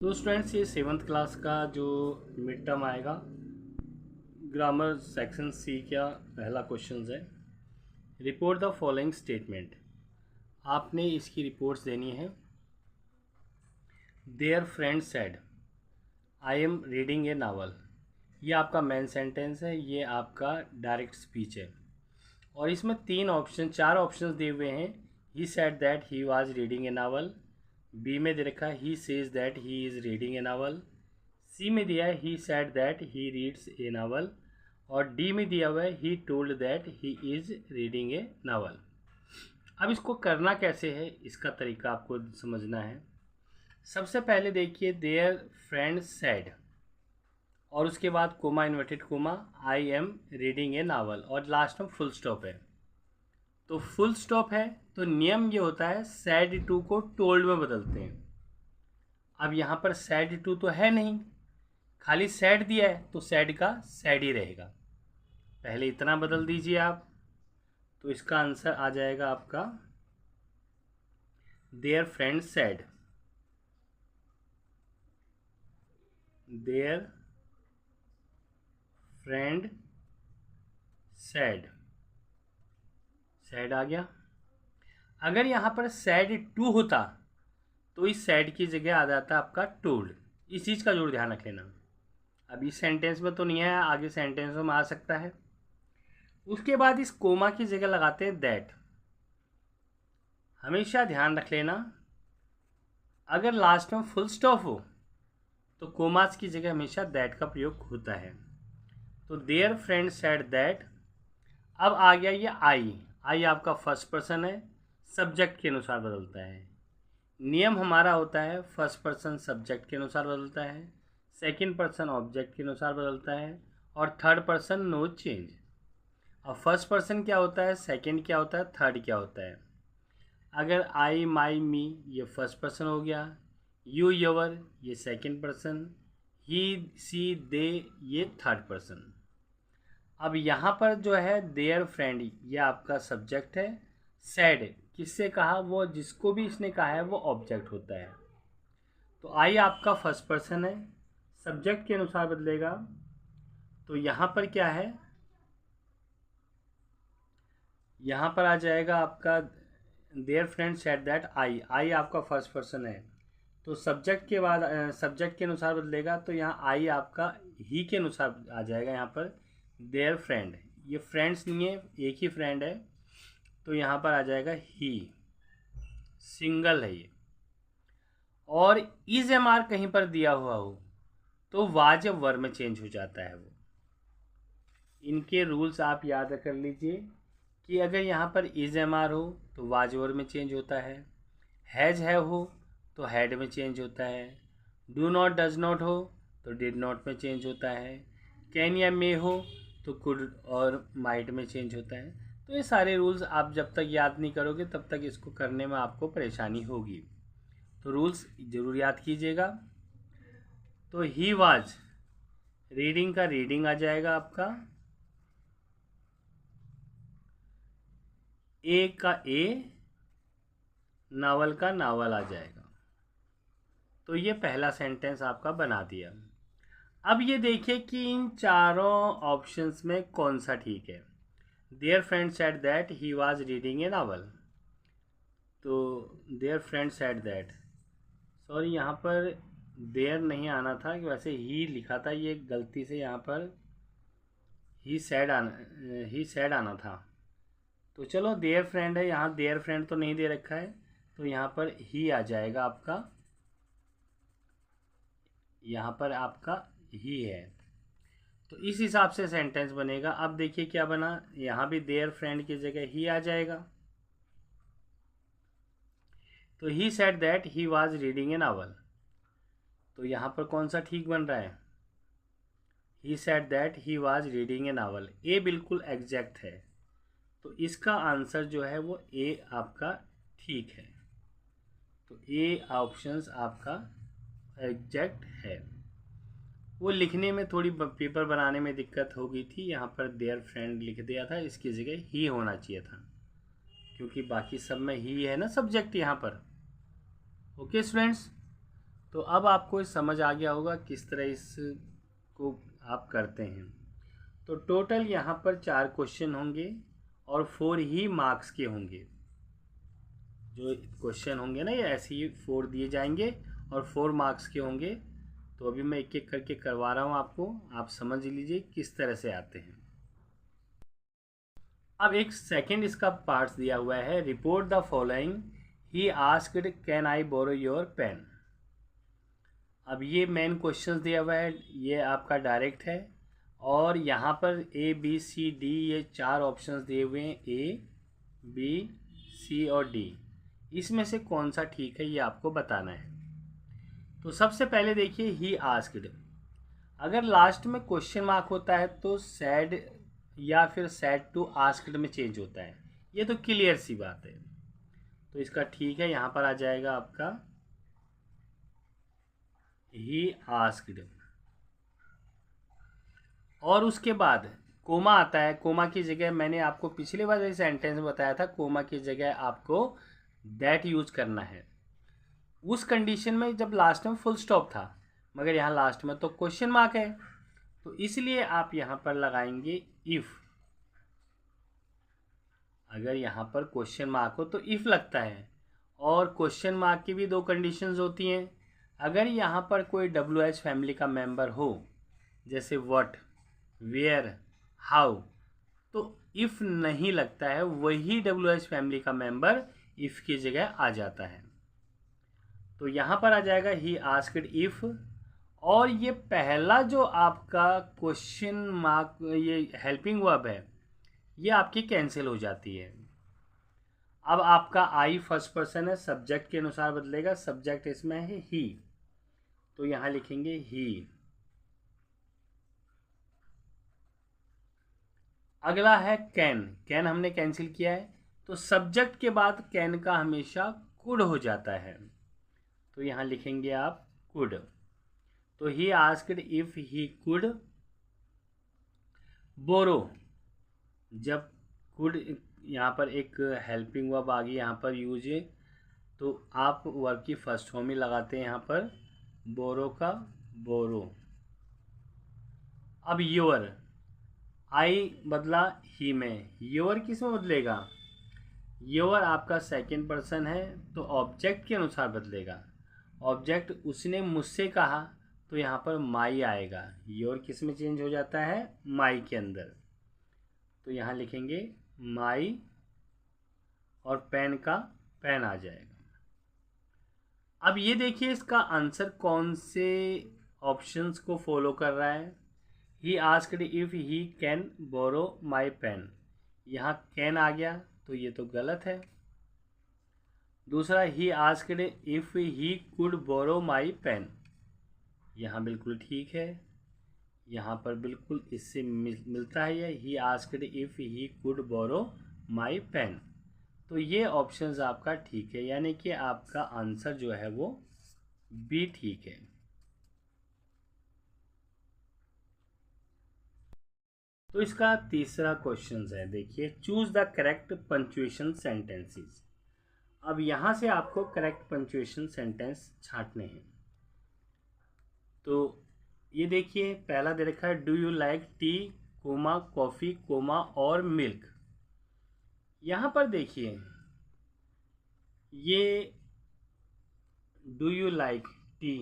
तो स्टूडेंट्स ये 7th class का जो मिड टर्म आएगा ग्रामर सेक्शन सी का पहला क्वेश्चन है। Report the following statement. आपने इसकी रिपोर्ट्स देनी है। Their friend said I am reading a novel. ये आपका मेन सेंटेंस है, ये आपका डायरेक्ट स्पीच है और इसमें चार ऑप्शन दिए हुए हैं। He said that he was reading a novel. B में दे रखा है he says that he is reading a novel. C में दिया है he said that he reads a novel. और डी में दिया हुआ है he told that he is reading a novel. अब इसको करना कैसे है, इसका तरीका आपको समझना है। सबसे पहले देखिए देयर फ्रेंड सेड और उसके बाद coma inverted coma I am reading a novel और लास्ट में फुल स्टॉप है। तो फुल स्टॉप है तो नियम ये होता है सैड टू को टोल्ड में बदलते हैं। अब यहाँ पर सैड टू तो है नहीं, खाली सैड दिया है तो सैड का सैड ही रहेगा। पहले इतना बदल दीजिए आप, तो इसका आंसर आ जाएगा आपका their friend said. Their friend said, said आ गया। अगर यहाँ पर सैड टू होता तो इस सैड की जगह आ जाता आपका टोल्ड। इस चीज़ का जरूर ध्यान रख लेना। अब इस सेंटेंस में तो नहीं है, आगे सेंटेंसों में आ सकता है। उसके बाद इस कोमा की जगह लगाते हैं दैट। हमेशा ध्यान रख लेना, अगर लास्ट में फुल स्टॉप हो तो कोमास की जगह हमेशा दैट का प्रयोग होता है। तो देयर फ्रेंड सेड दैट। अब आ गया ये आई आपका फर्स्ट पर्सन है, सब्जेक्ट के अनुसार बदलता है। नियम हमारा होता है फर्स्ट पर्सन सब्जेक्ट के अनुसार बदलता है, सेकंड पर्सन ऑब्जेक्ट के अनुसार बदलता है और थर्ड पर्सन नो चेंज। अब फर्स्ट पर्सन क्या होता है, सेकंड क्या होता है, थर्ड क्या होता है। अगर आई माई मी ये फर्स्ट पर्सन हो गया, यू योर ये सेकंड पर्सन, ही सी दे ये थर्ड पर्सन। अब यहाँ पर जो है देयर फ्रेंड ये आपका सब्जेक्ट है, सैड किससे कहा, वो जिसको भी इसने कहा है वो ऑब्जेक्ट होता है। तो आई आपका फर्स्ट पर्सन है, सब्जेक्ट के अनुसार बदलेगा। तो यहाँ पर क्या है, यहाँ पर आ जाएगा आपका their friend said that I आपका फर्स्ट पर्सन है तो सब्जेक्ट के बाद सब्जेक्ट के अनुसार बदलेगा। तो यहाँ आई आपका ही के अनुसार आ जाएगा। यहाँ पर देयर फ्रेंड, ये फ्रेंड्स नहीं है, एक ही फ्रेंड है तो यहाँ पर आ जाएगा ही, सिंगल है ये। और इज एम आर कहीं पर दिया हुआ हो तो वाज वर में चेंज हो जाता है वो। इनके रूल्स आप याद कर लीजिए कि अगर यहाँ पर इज एम आर हो तो वाज वर में चेंज होता है, हैज है हो तो हैड में चेंज होता है, डू नॉट डज नॉट हो तो डिड नॉट में चेंज होता है, कैन या मे हो तो कुड और माइट में चेंज होता है। तो ये सारे रूल्स आप जब तक याद नहीं करोगे तब तक इसको करने में आपको परेशानी होगी। तो रूल्स ज़रूर याद कीजिएगा। तो ही वाज, रीडिंग का रीडिंग आ जाएगा आपका, ए का ए, नावल का नावल आ जाएगा। तो ये पहला सेंटेंस आपका बना दिया। अब ये देखिए कि इन चारों ऑप्शंस में कौन सा ठीक है। Their friend said that he was reading a novel, तो their friend said that, sorry यहाँ पर देयर नहीं आना था, वैसे ही लिखा था, ये गलती से यहाँ पर ही सेड आना था। तो चलो देयर फ्रेंड है, यहाँ देयर फ्रेंड तो नहीं दे रखा है तो यहाँ पर ही आ जाएगा आपका, यहाँ पर आपका ही है। तो इस हिसाब से सेंटेंस बनेगा। अब देखिए क्या बना, यहाँ भी देयर फ्रेंड की जगह ही आ जाएगा। तो he said that he was reading a novel, तो यहाँ पर कौन सा ठीक बन रहा है, he said that he was reading a novel. A बिल्कुल एग्जैक्ट है तो इसका आंसर जो है वो ए आपका ठीक है। तो ए ऑप्शंस आपका एग्जैक्ट है। वो लिखने में थोड़ी पेपर बनाने में दिक्कत हो गई थी, यहाँ पर देयर फ्रेंड लिख दिया था, इसकी जगह ही होना चाहिए था क्योंकि बाकी सब में ही है ना सब्जेक्ट यहाँ पर। ओके स्टूडेंट्स, तो अब आपको समझ आ गया होगा किस तरह इसको आप करते हैं। तो टोटल यहाँ पर 4 क्वेश्चन होंगे और 4 ही मार्क्स के होंगे। जो क्वेश्चन होंगे ना, ये ऐसे ही 4 दिए जाएंगे और 4 मार्क्स के होंगे। तो अभी मैं एक एक करके करवा रहा हूँ आपको, आप समझ लीजिए किस तरह से आते हैं। अब एक सेकंड इसका पार्ट्स दिया हुआ है। Report the following, he asked can I borrow your pen. अब ये मेन क्वेश्चंस दिया हुआ है, ये आपका डायरेक्ट है और यहाँ पर ए बी सी डी ये 4 ऑप्शंस दिए हुए हैं, ए बी सी और डी। इसमें से कौन सा ठीक है ये आपको बताना है। तो सबसे पहले देखिए ही आस्क्ड, अगर लास्ट में क्वेश्चन मार्क होता है तो सैड या फिर सैड टू आस्क्ड में चेंज होता है, ये तो क्लियर सी बात है। तो इसका ठीक है, यहाँ पर आ जाएगा आपका ही आस्क्ड। और उसके बाद कोमा आता है। कोमा की जगह मैंने आपको पिछले वाले सेंटेंस में बताया था, कोमा की जगह आपको दैट यूज करना है उस कंडीशन में जब लास्ट में फुल स्टॉप था, मगर यहाँ लास्ट में तो क्वेश्चन मार्क है, तो इसलिए आप यहाँ पर लगाएंगे इफ। अगर यहाँ पर क्वेश्चन मार्क हो तो इफ लगता है। और क्वेश्चन मार्क की भी 2 कंडीशंस होती हैं। अगर यहाँ पर कोई WH फैमिली का मेंबर हो, जैसे व्हाट, वेयर, हाउ, तो इफ नहीं लगता है, वही WH फैमिली का मेंबर इफ की जगह आ जाता है। तो यहाँ पर आ जाएगा ही आस्क्ड इफ। और ये पहला जो आपका क्वेश्चन मार्क, ये हेल्पिंग वर्ब है, ये आपकी कैंसिल हो जाती है। अब आपका आई फर्स्ट पर्सन है, सब्जेक्ट के अनुसार बदलेगा। सब्जेक्ट इसमें है ही, तो यहाँ लिखेंगे ही। अगला है कैन। कैन हमने कैंसिल किया है, तो सब्जेक्ट के बाद कैन का हमेशा कुड हो जाता है, तो यहाँ लिखेंगे आप कुड। तो he asked if he could borrow. जब कुड यहाँ पर एक हेल्पिंग वर्ब आ गई यहाँ पर यूज है, तो आप वर्ब की फर्स्ट फॉर्म ही लगाते हैं यहाँ पर, बोरो का बोरो। अब योर, आई बदला ही में, योर किस में बदलेगा? योर आपका सेकंड पर्सन है, तो ऑब्जेक्ट के अनुसार बदलेगा। ऑब्जेक्ट उसने मुझसे कहा, तो यहाँ पर माई आएगा। योर किस में चेंज हो जाता है? माई के अंदर। तो यहाँ लिखेंगे माई और पेन का पेन आ जाएगा। अब ये देखिए इसका आंसर कौन से ऑप्शंस को फॉलो कर रहा है। He asked if he can borrow my pen, यहाँ कैन आ गया, तो ये तो गलत है। दूसरा he asked if he could borrow my pen, यहाँ बिल्कुल ठीक है। यहाँ पर बिल्कुल इससे मिलता है ये, he asked if he could borrow my pen. तो ये ऑप्शंस आपका ठीक है, यानी कि आपका आंसर जो है वो बी ठीक है। तो इसका तीसरा क्वेश्चन है, देखिए choose the correct punctuation sentences. अब यहाँ से आपको करेक्ट पंक्चुएशन सेंटेंस छांटने हैं। तो ये देखिए पहला दे रखा है, do you like tea comma coffee comma और मिल्क। यहाँ पर देखिए ये do you like tea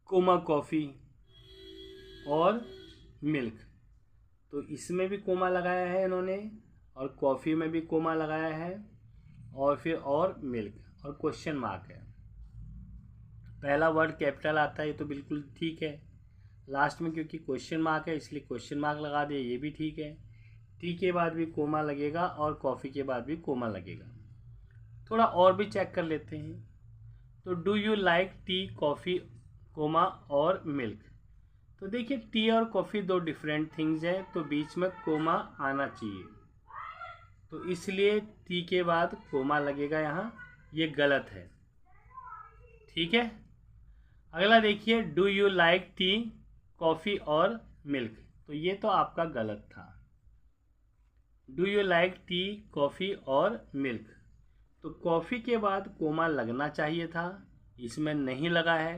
comma coffee और मिल्क, तो इसमें भी कोमा लगाया है इन्होंने, और कॉफ़ी में भी कोमा लगाया है, और फिर और मिल्क और क्वेश्चन मार्क है। पहला वर्ड कैपिटल आता है, ये तो बिल्कुल ठीक है। लास्ट में क्योंकि क्वेश्चन मार्क है इसलिए क्वेश्चन मार्क लगा दिया, ये भी ठीक है। टी के बाद भी कोमा लगेगा और कॉफ़ी के बाद भी कोमा लगेगा। थोड़ा और भी चेक कर लेते हैं। तो do you like tea coffee comma और मिल्क, तो देखिए टी और कॉफ़ी 2 डिफरेंट थिंग्स हैं, तो बीच में कोमा आना चाहिए, तो इसलिए टी के बाद कोमा लगेगा यहाँ, ये गलत है। ठीक है। अगला देखिए do you like tea coffee और मिल्क, तो ये तो आपका गलत था। Do you like tea coffee और मिल्क, तो कॉफ़ी के बाद कोमा लगना चाहिए था, इसमें नहीं लगा है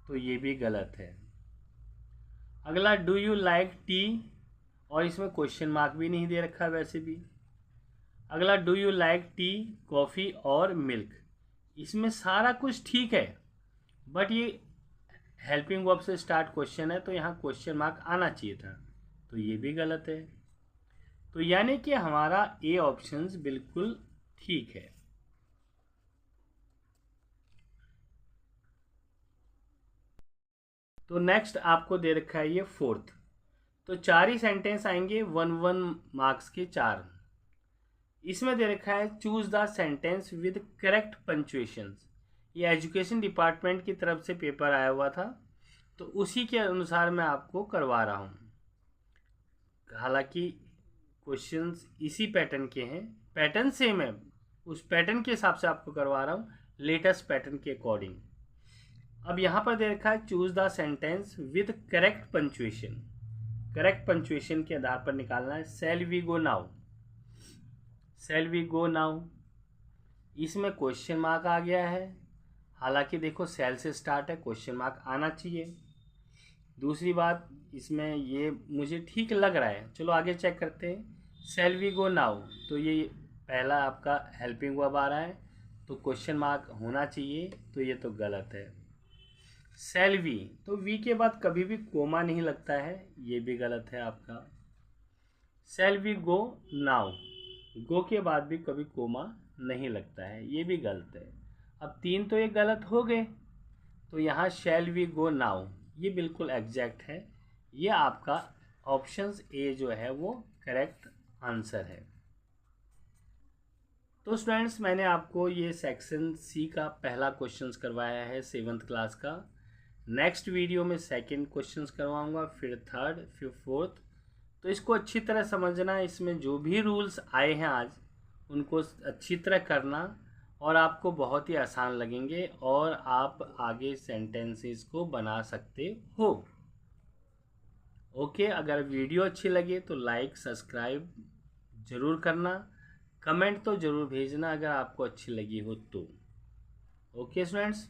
तो ये भी गलत है। अगला डू यू लाइक टी, और इसमें क्वेश्चन मार्क भी नहीं दे रखा है वैसे भी। अगला do you like tea, coffee और मिल्क, इसमें सारा कुछ ठीक है बट ये हेल्पिंग वर्ब से स्टार्ट क्वेश्चन है तो यहाँ क्वेश्चन मार्क आना चाहिए था, तो ये भी गलत है। तो यानी कि हमारा ए ऑप्शंस बिल्कुल ठीक है। तो नेक्स्ट आपको दे रखा है ये फोर्थ, तो 4 ही सेंटेंस आएंगे, 1 मार्क्स के 4। इसमें दे रखा है choose the sentence with correct punctuation. ये एजुकेशन डिपार्टमेंट की तरफ से पेपर आया हुआ था तो उसी के अनुसार मैं आपको करवा रहा हूँ। हालांकि क्वेश्चंस इसी पैटर्न के हैं, पैटर्न सेम है, उस पैटर्न के हिसाब से आपको करवा रहा हूँ, लेटेस्ट पैटर्न के अकॉर्डिंग। अब यहाँ पर दे रखा है choose the sentence with correct punctuation. Correct punctuation के आधार पर निकालना है। Shall we go now, shall we go now, इसमें क्वेश्चन मार्क आ गया है। हालांकि देखो शैल से स्टार्ट है, क्वेश्चन मार्क आना चाहिए। दूसरी बात, इसमें ये मुझे ठीक लग रहा है, चलो आगे चेक करते हैं। शैल वी गो नाउ, तो ये पहला आपका हेल्पिंग वर्ब आ रहा है तो क्वेश्चन मार्क होना चाहिए, तो ये तो गलत है। शैल वी, तो वी के बाद कभी भी कोमा नहीं लगता है, ये भी गलत है आपका। शैल वी गो नाउ, गो के बाद भी कभी कोमा नहीं लगता है, ये भी गलत है। अब 3 तो ये गलत हो गए, तो यहाँ शैल वी गो नाउ ये बिल्कुल एग्जैक्ट है, ये आपका ऑप्शंस ए जो है वो करेक्ट आंसर है। तो स्टूडेंट्स, मैंने आपको ये सेक्शन सी का पहला क्वेश्चंस करवाया है 7th क्लास का। नेक्स्ट वीडियो में सेकंड क्वेश्चंस करवाऊंगा, फिर थर्ड, फिर फोर्थ। तो इसको अच्छी तरह समझना, इसमें जो भी रूल्स आए हैं आज उनको अच्छी तरह करना और आपको बहुत ही आसान लगेंगे और आप आगे सेंटेंसेस को बना सकते हो। ओके, अगर वीडियो अच्छी लगे तो लाइक सब्सक्राइब ज़रूर करना, कमेंट तो ज़रूर भेजना अगर आपको अच्छी लगी हो तो। Okay students.